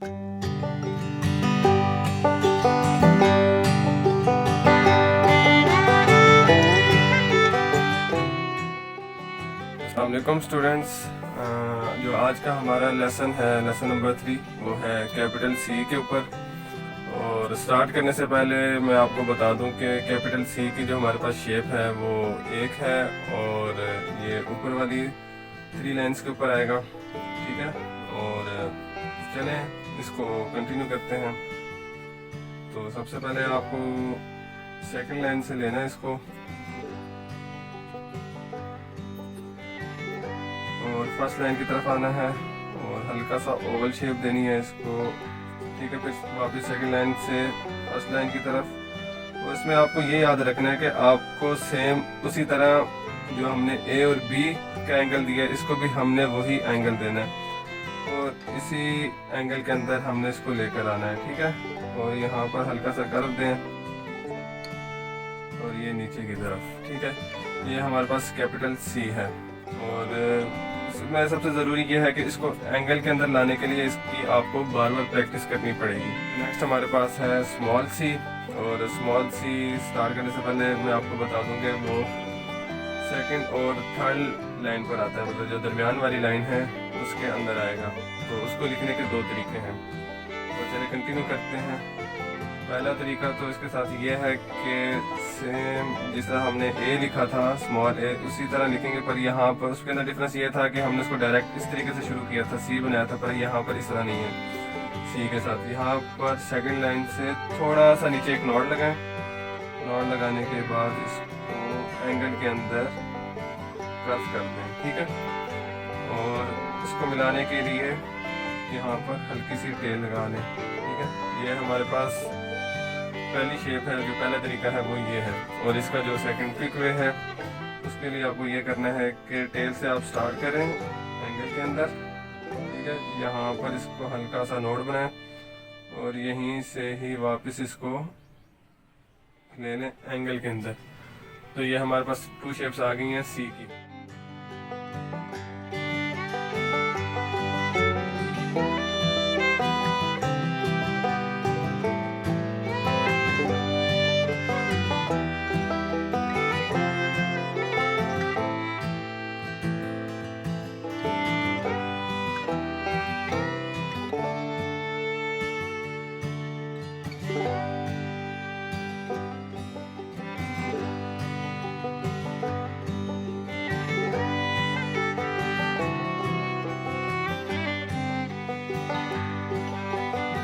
अस्सलामुअलैकुम स्टूडेंट्स। जो आज का हमारा लेसन है, लेसन नंबर 3, वो है कैपिटल सी के ऊपर। और स्टार्ट करने से पहले मैं आपको बता दूं कि कैपिटल सी की जो हमारे पास शेप है वो एक है और ये ऊपर वाली 3 लाइंस के ऊपर आएगा, ठीक है। और चलें इसको कंटिन्यू करते हैं। तो सबसे पहले आपको सेकंड लाइन से लेना है इसको, और फर्स्ट लाइन की तरफ आना है और हल्का सा ओवल शेप देनी है इसको, ठीक है। फिर वापस सेकंड लाइन से फर्स्ट लाइन की तरफ। और इसमें आपको ये याद रखना है कि आपको सेम उसी तरह जो हमने ए और बी का एंगल दिया है, इसको भी हमने वही एंगल देना है और इसी एंगल के अंदर हमने इसको लेकर आना है, ठीक है। और यहाँ पर हल्का सा कर्व दें और ये नीचे की तरफ, ठीक है। ये हमारे पास कैपिटल सी है। और इसमें सबसे ज़रूरी ये है कि इसको एंगल के अंदर लाने के लिए इसकी आपको बार बार प्रैक्टिस करनी पड़ेगी। नेक्स्ट हमारे पास है स्मॉल सी। और स्मॉल सी स्टार्ट करने से पहले मैं आपको बता दूं कि वो सेकंड और थर्ड लाइन पर आता है, मतलब जो दरमियान वाली लाइन है उसके अंदर आएगा। तो उसको लिखने के 2 तरीके हैं। तो चलिए कंटिन्यू करते हैं। पहला तरीका तो इसके साथ ये है कि सेम जिस तरह हमने ए लिखा था, स्मॉल ए, उसी तरह लिखेंगे। पर यहाँ पर उसके अंदर डिफरेंस ये था कि हमने उसको डायरेक्ट इस तरीके से शुरू किया था, सी बनाया था, पर यहाँ पर इस तरह नहीं है। सी के साथ यहाँ पर सेकंड लाइन से थोड़ा सा नीचे एक नॉट लगाएं। नॉट लगाने के बाद इसको एंगल के अंदर कर्व कर दें, ठीक है। और इसको मिलाने के लिए यहाँ पर हल्की सी टेल लगा लें, ठीक है। ये हमारे पास पहली शेप है, जो पहला तरीका है वो ये है। और इसका जो सेकंड क्विक वे है, उसके लिए आपको ये करना है कि टेल से आप स्टार्ट करें एंगल के अंदर, ठीक है। यहाँ पर इसको हल्का सा नोट बनाएं और यहीं से ही वापस इसको ले लें एंगल के अंदर। तो ये हमारे पास 2 शेप्स आ गई हैं सी की।